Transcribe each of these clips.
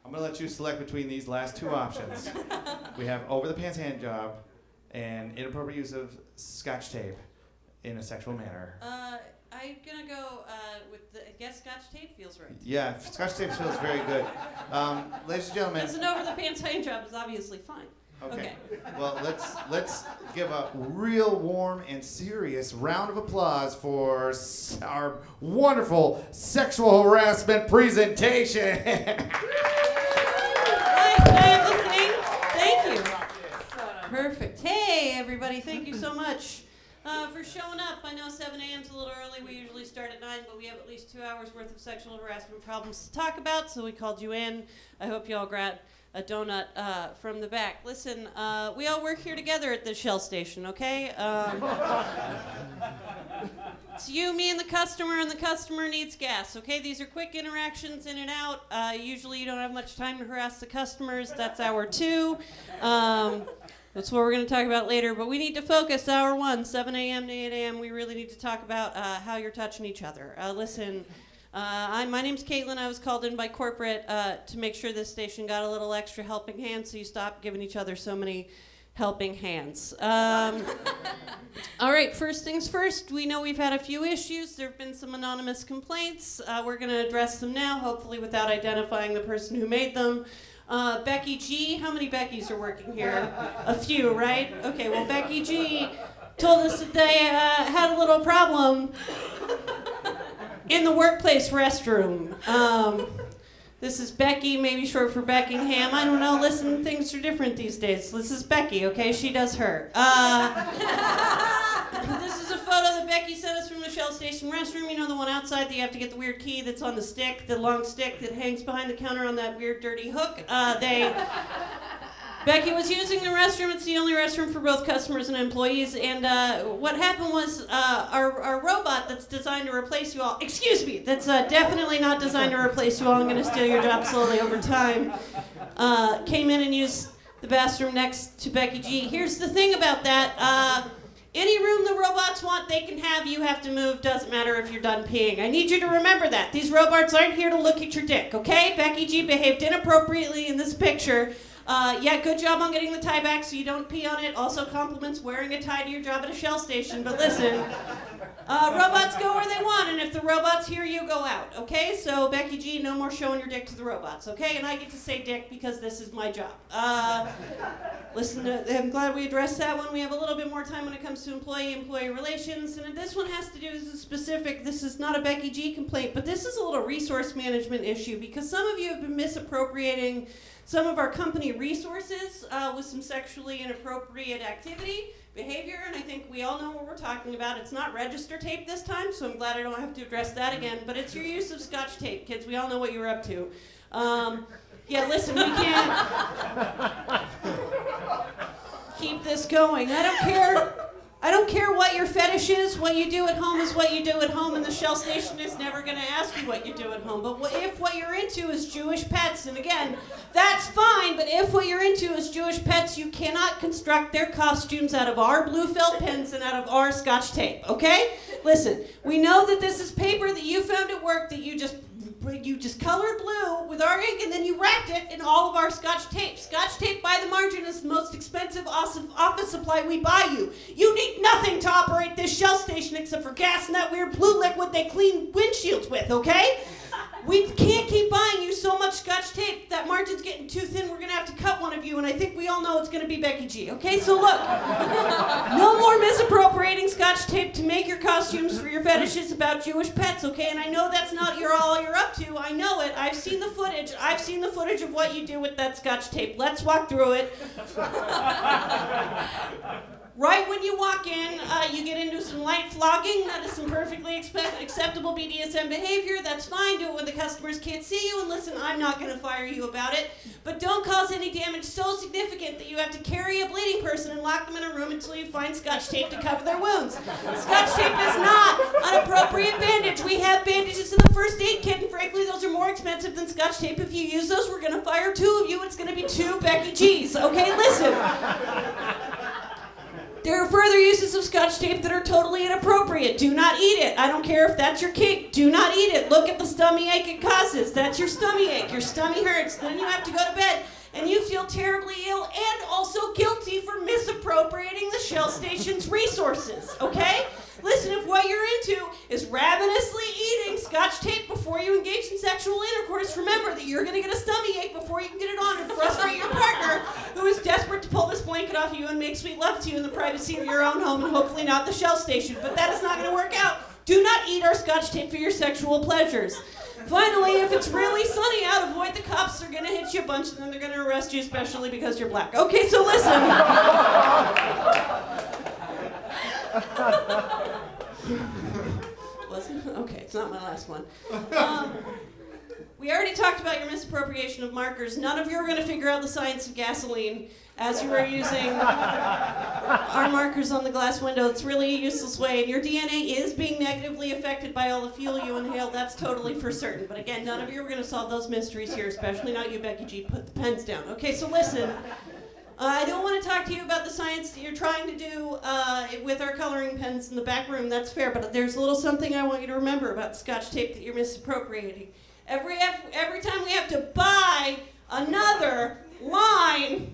I'm going to let you select between these last two options. We have over-the-pants hand job and inappropriate use of Scotch tape in a sexual manner. I'm going to go with I guess Scotch tape feels right. Yeah, Scotch tape feels very good. Ladies and gentlemen. Because an over-the-pants hand job is obviously fine. Okay. Well, let's give a real warm and serious round of applause for our wonderful sexual harassment presentation. Hi, can I have the thing? Thank you. Perfect. Hey, everybody. Thank you so much for showing up. I know 7 a.m. is a little early. We usually start at 9, but we have at least 2 hours worth of sexual harassment problems to talk about, so we called you in. I hope you all grabbed a donut from the back. Listen, we all work here together at the Shell station, okay? It's you, me, and the customer needs gas, okay? These are quick interactions in and out. Usually you don't have much time to harass the customers. That's hour 2. That's what we're going to talk about later, but we need to focus. Hour 1, 7 a.m. to 8 a.m. We really need to talk about how you're touching each other. Listen, my name's Catilin. I was called in by corporate to make sure this station got a little extra helping hand, so you stop giving each other so many helping hands. All right, first things first. We know we've had a few issues. There have been some anonymous complaints. We're going to address them now, hopefully without identifying the person who made them. Becky G. How many Beckys are working here? A few, right? Okay, well, Becky G. told us that they had a little problem in the workplace restroom. This is Becky, maybe short for Beckingham. I don't know. Listen, things are different these days. This is Becky, okay? She does her. This is a photo that Becky sent us from the Shell Station restroom. You know, the one outside that you have to get the weird key that's on the stick, the long stick that hangs behind the counter on that weird dirty hook. Becky was using the restroom. It's the only restroom for both customers and employees. And what happened was our robot that's designed to replace you all, excuse me, that's definitely not designed to replace you all. I'm going to steal your job slowly over time, came in and used the bathroom next to Becky G. Here's the thing about that. Any room the robots want, they can have. You have to move. Doesn't matter if you're done peeing. I need you to remember that. These robots aren't here to look at your dick, okay? Becky G behaved inappropriately in this picture. Yeah, good job on getting the tie back so you don't pee on it. Also compliments wearing a tie to your job at a Shell station. But listen, robots go where they want, and if the robots hear you, go out, okay? So, Becky G, no more showing your dick to the robots, okay? And I get to say dick because this is my job. Listen, I'm glad we addressed that one. We have a little bit more time when it comes to employee-employee relations, and this one has to do with specific. This is not a Becky G complaint, but this is a little resource management issue because some of you have been misappropriating some of our company resources with some sexually inappropriate activity, behavior, and I think we all know what we're talking about. It's not register tape this time, so I'm glad I don't have to address that again, but it's your use of Scotch tape, kids. We all know what you were up to. Yeah, listen, we can't keep this going. I don't care what your fetish is. What you do at home is what you do at home, and the Shell station is never going to ask you what you do at home. But if what you're into is Jewish pets, and again, that's fine, but if what you're into is Jewish pets, you cannot construct their costumes out of our blue felt pens and out of our Scotch tape, okay? Listen, we know that this is paper that you found at work that you just colored blue with our ink, and then you wrapped it in all of our Scotch tape. Scotch tape by the margin is the most expensive office supply we buy you. You need nothing to operate this Shell station except for gas and that weird blue liquid they clean windshields with, okay? We can't keep buying you so much Scotch tape. That margin's getting too thin. We're going to have to cut one of you, and I think we all know it's going to be Becky G, okay? So look, no more misappropriating Scotch tape to make your costumes for your fetishes about Jewish pets, okay? And I know that's not all you're up to. I know it. I've seen the footage. I've seen the footage of what you do with that Scotch tape. Let's walk through it. Right when you walk in, you get into some light flogging. That is some perfectly acceptable BDSM behavior. That's fine. Do it when the customers can't see you. And listen, I'm not going to fire you about it. But don't cause any damage so significant that you have to carry a bleeding person and lock them in a room until you find Scotch tape to cover their wounds. Scotch tape is not an appropriate bandage. We have bandages in the first aid kit, and frankly, those are more expensive than Scotch tape. If you use those, we're going to fire 2 of you. It's going to be 2 Becky G's. Okay, listen. There are further uses of Scotch tape that are totally inappropriate. Do not eat it. I don't care if that's your kink. Do not eat it. Look at the stomach ache it causes. That's your stomach ache. Your stomach hurts. Then you have to go to bed. And you feel terribly ill and also guilty for misappropriating the Shell Station's resources, okay? Listen, if what you're into is ravenously eating Scotch tape before you engage in sexual intercourse, remember that you're going to get a stomach ache before you can get it on and frustrate your partner, who is desperate to pull this blanket off you and make sweet love to you in the privacy of your own home and hopefully not the Shell Station. But that is not going to work out. Do not eat our Scotch tape for your sexual pleasures. Finally, if it's really sunny out, avoid the cops. They're going to hit you a bunch and then they're going to arrest you, especially because you're black. Okay, so listen. Wasn't? Okay, it's not my last one. We already talked about your misappropriation of markers. None of you are going to figure out the science of gasoline as you are using our markers on the glass window. It's really a useless way, and your DNA is being negatively affected by all the fuel you inhale. That's totally for certain. But again, none of you are going to solve those mysteries here, especially not you, Becky G. Put the pens down. Okay, so listen. I don't want to talk to you about the science that you're trying to do with our coloring pens in the back room. That's fair, but there's a little something I want you to remember about the Scotch tape that you're misappropriating. Every time we have to buy another line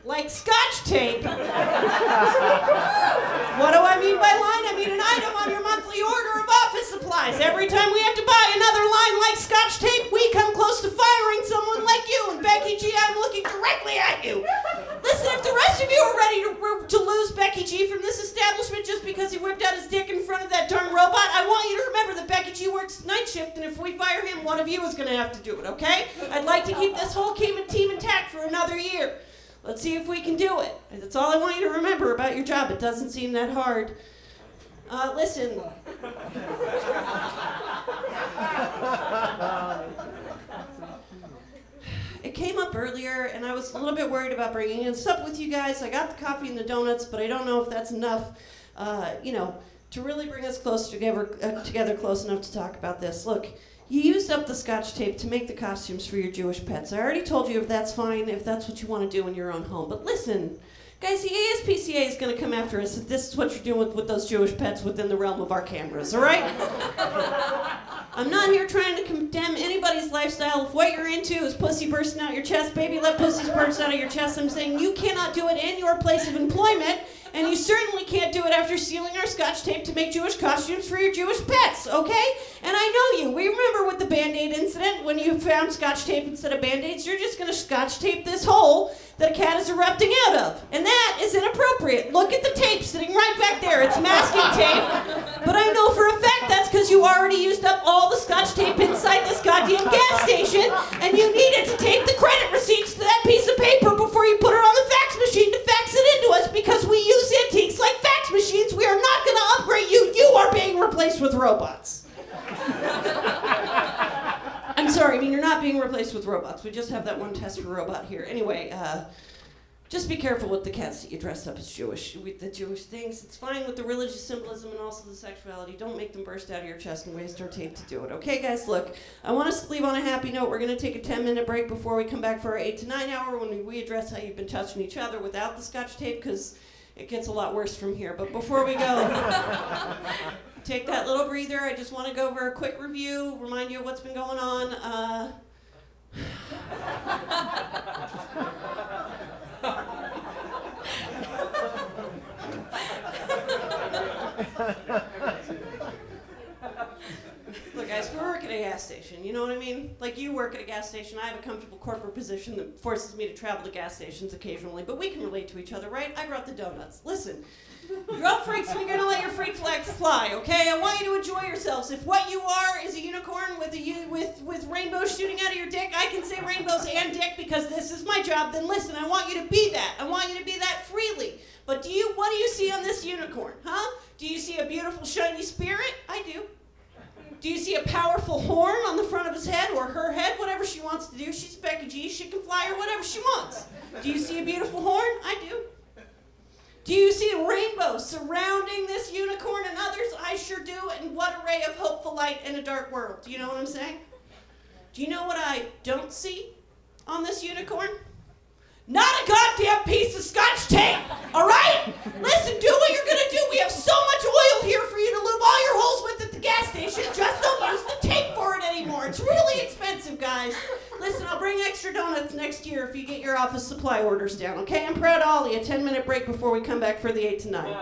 like Scotch tape. What do I mean by line? I mean an item on your monthly order of office supplies. Every time we have to buy another line like Scotch tape, we come close to firing someone like you. And Becky G, I'm looking directly at you. Listen, if the rest of you are ready to lose Becky G from this establishment just because he whipped out his dick in front of that darn robot, I want you to remember that Becky G works night shift, and if we fire him, one of you is going to have to do it, okay? I'd like to keep this whole team intact for another year. Let's see if we can do it. That's all I want you to remember about your job. It doesn't seem that hard. Listen. It came up earlier, and I was a little bit worried about bringing in stuff with you guys. I got the coffee and the donuts, but I don't know if that's enough, to really bring us close together close enough to talk about this. Look, you used up the Scotch tape to make the costumes for your Jewish pets. I already told you if that's fine, if that's what you want to do in your own home. But listen, guys, the ASPCA is going to come after us if this is what you're doing with those Jewish pets within the realm of our cameras, all right? I'm not here trying to condemn anybody's lifestyle. If what you're into is pussy bursting out your chest, baby, let pussies burst out of your chest. I'm saying you cannot do it in your place of employment, and you certainly can't do it after stealing our Scotch tape to make Jewish costumes for your Jewish pets, okay? And I know you. We remember with the Band-Aid incident when you found Scotch tape instead of Band-Aids. You're just going to Scotch tape this hole that a cat is erupting out of. And that is inappropriate. Look at the tape sitting right back there. It's masking tape. But I know for a fact that's because you already used up all the Scotch tape inside this goddamn gas station, and you needed to tape the credit receipts to that piece of paper before you put it on the fax machine to fax it into us, because we use antiques like fax machines. We are not going to upgrade you. You are being replaced with robots. I'm sorry, I mean, you're not being replaced with robots. We just have that one test for robot here. Anyway, just be careful with the cats that you dressed up as Jewish, with the Jewish things. It's fine with the religious symbolism and also the sexuality. Don't make them burst out of your chest and waste our tape to do it. Okay, guys, look, I want us to leave on a happy note. We're going to take a 10-minute break before we come back for our 8 to 9 hour when we address how you've been touching each other without the Scotch tape, because it gets a lot worse from here. But before we go, take that little breather. I just want to go over a quick review, remind you of what's been going on. Look, guys, we work at a gas station, you know what I mean? Like, you work at a gas station. I have a comfortable corporate position that forces me to travel to gas stations occasionally, but we can relate to each other, right? I brought the donuts. Listen, you're all freaks and you're going to let your freak flags fly, okay? I want you to enjoy yourselves. If what you are is a unicorn with rainbows shooting out of your dick, I can say rainbows and dick because this is my job, then listen, I want you to be that. I want you to be that freely. But what do you see on this unicorn, huh? Do you see a beautiful, shiny spirit? I do. Do you see a powerful horn on the front of his head or her head? Whatever she wants to do. She's Becky G. She can fly or whatever she wants. Do you see a beautiful horn? I do. Do you see a rainbow surrounding this unicorn and others? I sure do. And what a ray of hopeful light in a dark world. Do you know what I'm saying? Do you know what I don't see on this unicorn? not a goddamn piece of Scotch tape. All right? Listen, do what you're gonna do. We have so much oil here for you to lube all your holes with at the gas station. Just don't use the tape for it anymore. It's really expensive, guys. Listen, I'll bring extra donuts next year if you get your office supply orders down, okay? I'm proud of all of you. 10-minute break before we come back for the 8 to 9.